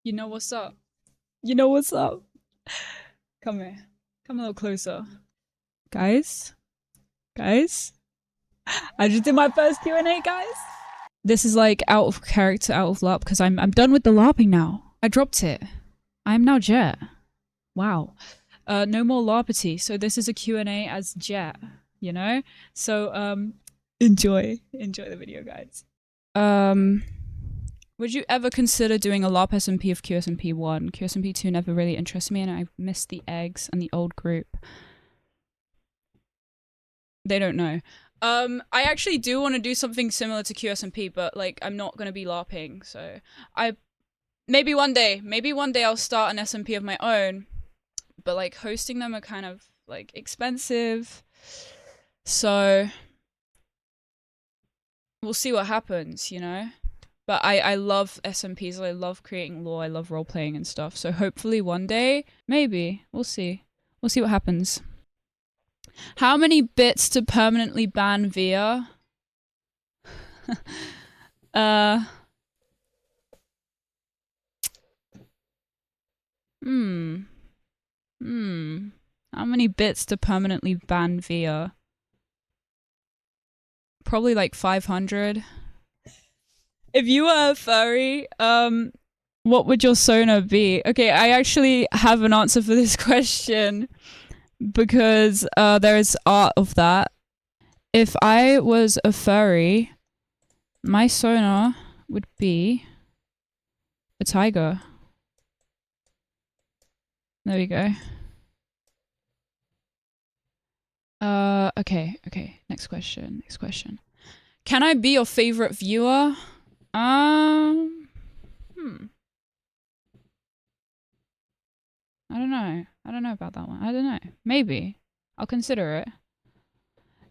You know what's up. You know what's up. Come here. Come a little closer. Guys? Guys? I just did my first Q&A, guys. This is like out of character, out of LARP, because I'm done with the LARPing now. I dropped it. I am now Jet. Wow. No more LARPity. So this is a Q&A as Jet, you know? So, enjoy the video, guys. Would you ever consider doing a LARP SMP of QSMP 1? QSMP 2 never really interested me, and I missed the eggs and the old group. They don't know. I actually do want to do something similar to QSMP, but like I'm not gonna be LARPing, so maybe one day I'll start an SMP of my own, but like hosting them are kind of like expensive, so we'll see what happens, you know? But I love SMPs, I love creating lore, I love role-playing and stuff, so hopefully one day, maybe, we'll see. We'll see what happens. How many bits to permanently ban VIA? How many bits to permanently ban VIA? Probably like 500. If you were a furry, what would your Sona be? Okay, I actually have an answer for this question because there is art of that. If I was a furry, my Sona would be a tiger. There we go. Okay. Next question. Can I be your favorite viewer? I don't know. I don't know about that one. I don't know. Maybe. I'll consider it.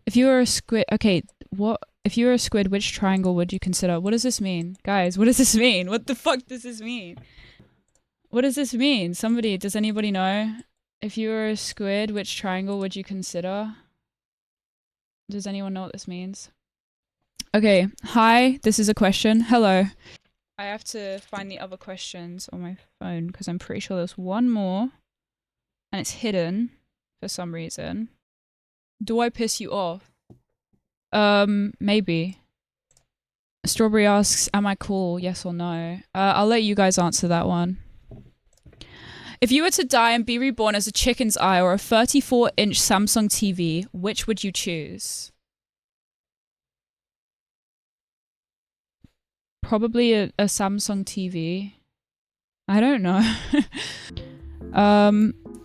If you were a squid... Okay, what... If you were a squid, which triangle would you consider? What does this mean? Guys, what does this mean? What the fuck does this mean? What does this mean? Somebody, does anybody know? If you were a squid, which triangle would you consider? Does anyone know what this means? Okay, hi, this is a question. Hello. I have to find the other questions on my phone because I'm pretty sure there's one more and it's hidden for some reason. Do I piss you off? Maybe. Strawberry asks, am I cool? Yes or no? I'll let you guys answer that one. If you were to die and be reborn as a chicken's eye or a 34-inch Samsung TV, which would you choose? Probably a Samsung TV. I don't know.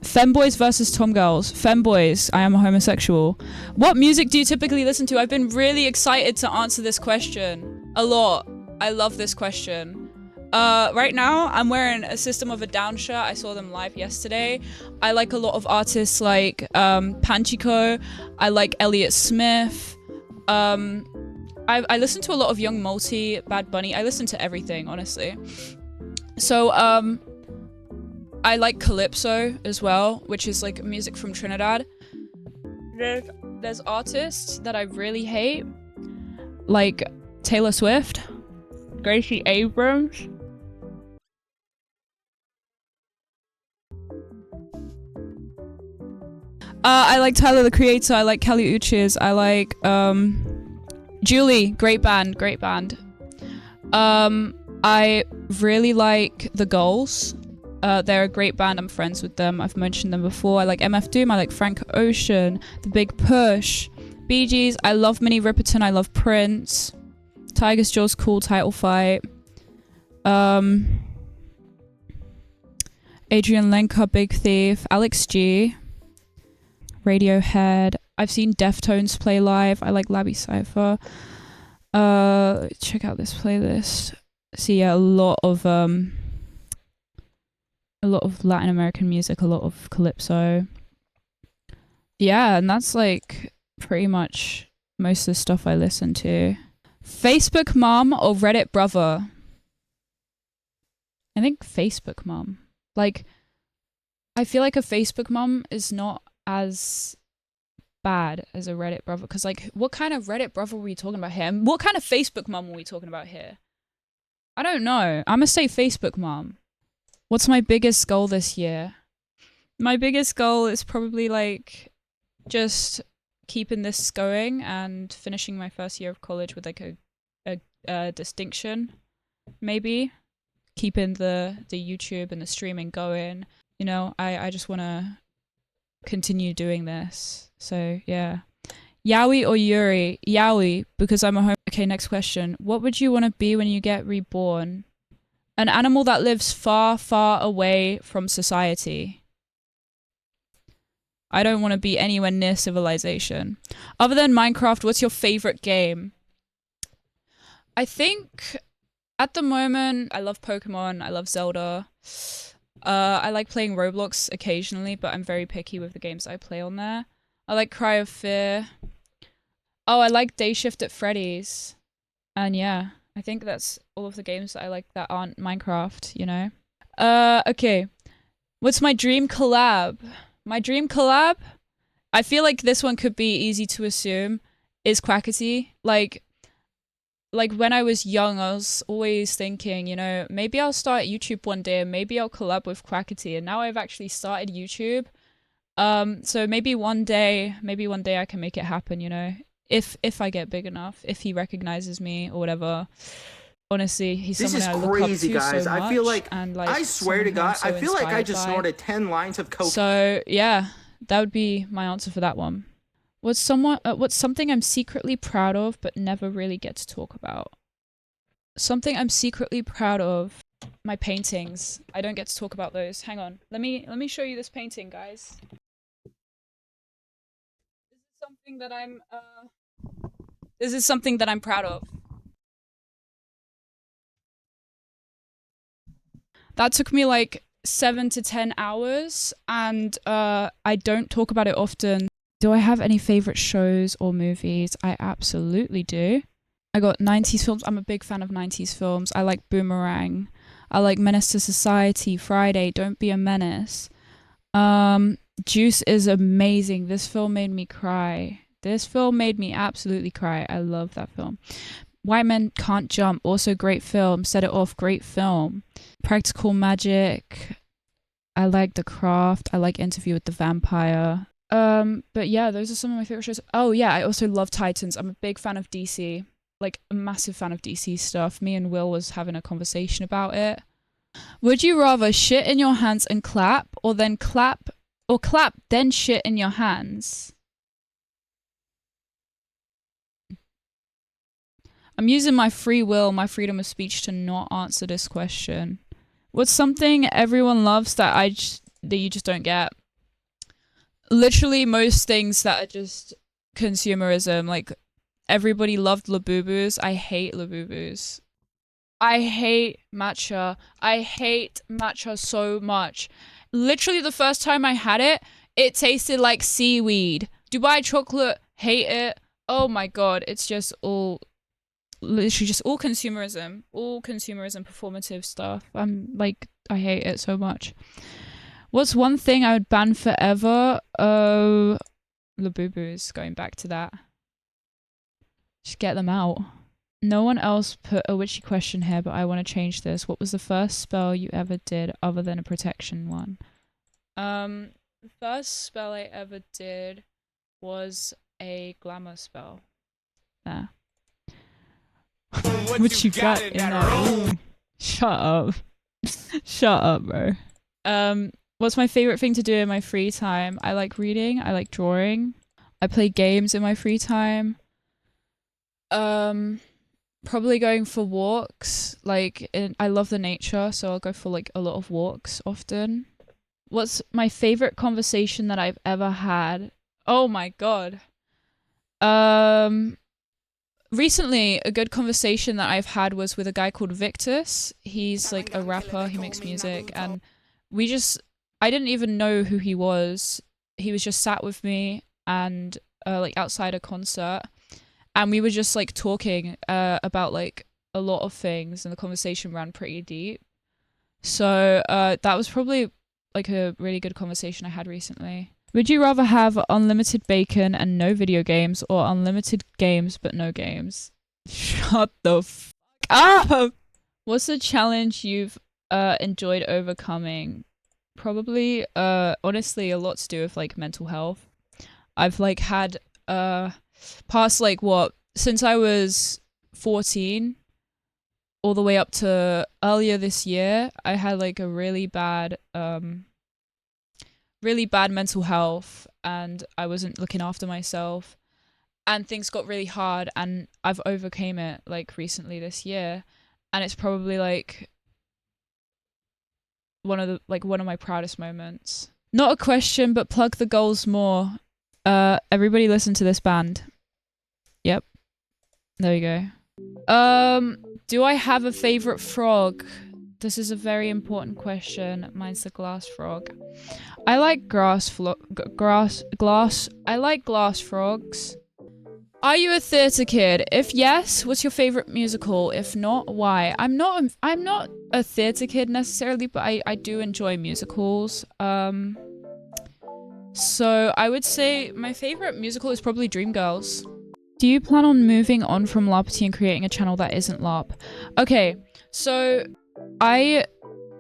Femboys versus tomgirls. Femboys, I am a homosexual. What music do you typically listen to? I've been really excited to answer this question. A lot. I love this question. Right now, I'm wearing a System of a Down shirt. I saw them live yesterday. I like a lot of artists like Panchiko. I like Elliott Smith. I listen to a lot of Young Multi, Bad Bunny. I listen to everything, honestly. So, I like Calypso as well, which is like music from Trinidad. There's artists that I really hate, like Taylor Swift, Gracie Abrams. I like Tyler the Creator, I like Kali Uchis, I like, Julie, great band. I really like The Goals. They're a great band, I'm friends with them, I've mentioned them before. I like MF Doom, I like Frank Ocean, The Big Push, Bee Gees, I love Minnie Riperton, I love Prince, Tiger's Jaw's cool, Title Fight, Adrian Lenker, Big Thief, Alex G, Radiohead. I've seen Deftones play live. I like Labby Cypher. Check out this playlist. See, yeah, a lot of Latin American music, a lot of Calypso. Yeah, and that's like pretty much most of the stuff I listen to. Facebook mom or Reddit brother? I think Facebook mom. Like, I feel like a Facebook mom is not as bad as a Reddit brother, because like, what kind of Reddit brother were we talking about here? And what kind of Facebook mom were we talking about here? I don't know. I'm gonna say Facebook mom. What's my biggest goal this year? My biggest goal is probably like just keeping this going and finishing my first year of college with like a distinction, maybe. Keeping the YouTube and the streaming going. You know, I just want to continue doing this. So yeah. Yowie or Yuri? Yowie, because I'm a home. Okay, next question. What would you want to be when you get reborn? An animal that lives far, far away from society. I don't want to be anywhere near civilization. Other than Minecraft, what's your favorite game? I think at the moment, I love Pokemon, I love Zelda. I like playing Roblox occasionally, but I'm very picky with the games I play on there. I like Cry of Fear. Oh, I like Day Shift at Freddy's. And yeah, I think that's all of the games that I like that aren't Minecraft, you know? Okay. What's my dream collab? My dream collab? I feel like this one could be easy to assume, is Quackity. Like when I was young, I was always thinking, you know, maybe I'll start YouTube one day and maybe I'll collab with Quackity. And now I've actually started YouTube. So maybe one day I can make it happen, you know, if I get big enough, if he recognizes me or whatever. Honestly, he's someone I look up to so much. I feel like, and like, I swear to God, I feel like I just snorted 10 lines of coke. So yeah, that would be my answer for that one. What's something I'm secretly proud of but never really get to talk about? Something I'm secretly proud of. My paintings. I don't get to talk about those. Hang on. Let me show you this painting, guys. This is something that I'm proud of. That took me like 7 to 10 hours and I don't talk about it often. Do I have any favorite shows or movies? I absolutely do. I got 90s films. I'm a big fan of 90s films. I like Boomerang. I like Menace to Society, Friday, Don't Be a Menace. Juice is amazing. This film made me cry. This film made me absolutely cry. I love that film. White Men Can't Jump, also great film. Set It Off, great film. Practical Magic. I like The Craft. I like Interview with the Vampire. But yeah, those are some of my favorite shows. Oh yeah, I also love Titans. I'm a big fan of DC. Like a massive fan of DC stuff. Me and Will was having a conversation about it. Would you rather shit in your hands and clap, or clap then shit in your hands? I'm using my free will, my freedom of speech to not answer this question. What's something everyone loves that you just don't get? Literally most things that are just consumerism. Like everybody loved Labubus. I hate Labubus. I hate matcha. I hate matcha so much. Literally the first time I had it, it tasted like seaweed. Dubai chocolate, hate it. Oh my god, it's just all, literally just all consumerism, performative stuff. I'm like, I hate it so much. What's one thing I would ban forever? Labubus, going back to that. Just get them out. No one else put a witchy question here, but I want to change this. What was the first spell you ever did other than a protection one? The first spell I ever did was a glamour spell. There. What you got in that room? Shut up. Shut up, bro. What's my favorite thing to do in my free time? I like reading. I like drawing. I play games in my free time. Probably going for walks. I love the nature, so I'll go for like a lot of walks often. What's my favorite conversation that I've ever had? Oh my god. Recently, a good conversation that I've had was with a guy called Victus. He's like a rapper, he makes music, and I didn't even know who he was. He was just sat with me and like outside a concert, and we were just like talking about like a lot of things, and the conversation ran pretty deep. So that was probably like a really good conversation I had recently. Would you rather have unlimited bacon and no video games, or unlimited games but no games? Shut the fuck up! What's the challenge you've enjoyed overcoming. Probably, honestly, a lot to do with like mental health. I've like had past like what, since I was 14 all the way up to earlier this year, I had like a really bad mental health, and I wasn't looking after myself, and things got really hard, and I've overcame it like recently this year, and it's probably like one of my proudest moments. Not a question, but plug the goals more. Everybody listen to this band. Yep. There we go. Do I have a favorite frog? This is a very important question. Mine's the glass frog. I like glass frogs. Are you a theatre kid? If yes, what's your favorite musical? If not, why? I'm not a theatre kid necessarily, but I do enjoy musicals. So I would say my favorite musical is probably Dreamgirls. Do you plan on moving on from LARPity and creating a channel that isn't LARP? Okay, so I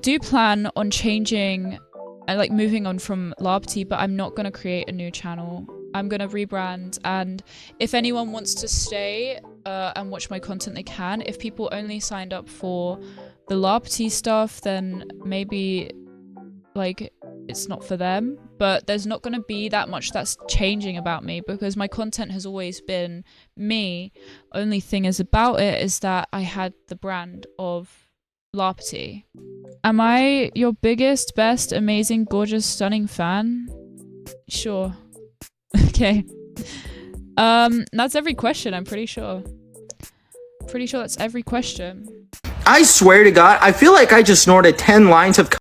do plan on changing and like moving on from LARPity, but I'm not gonna create a new channel. I'm gonna rebrand, and if anyone wants to stay and watch my content, they can. If people only signed up for the LARPity stuff, then maybe like it's not for them, but there's not gonna be that much that's changing about me because my content has always been me. Only thing is about it is that I had the brand of LARPity. Am I your biggest, best, amazing, gorgeous, stunning fan? Sure. Okay. That's every question, I'm pretty sure. Pretty sure that's every question. I swear to God, I feel like I just snorted 10 lines of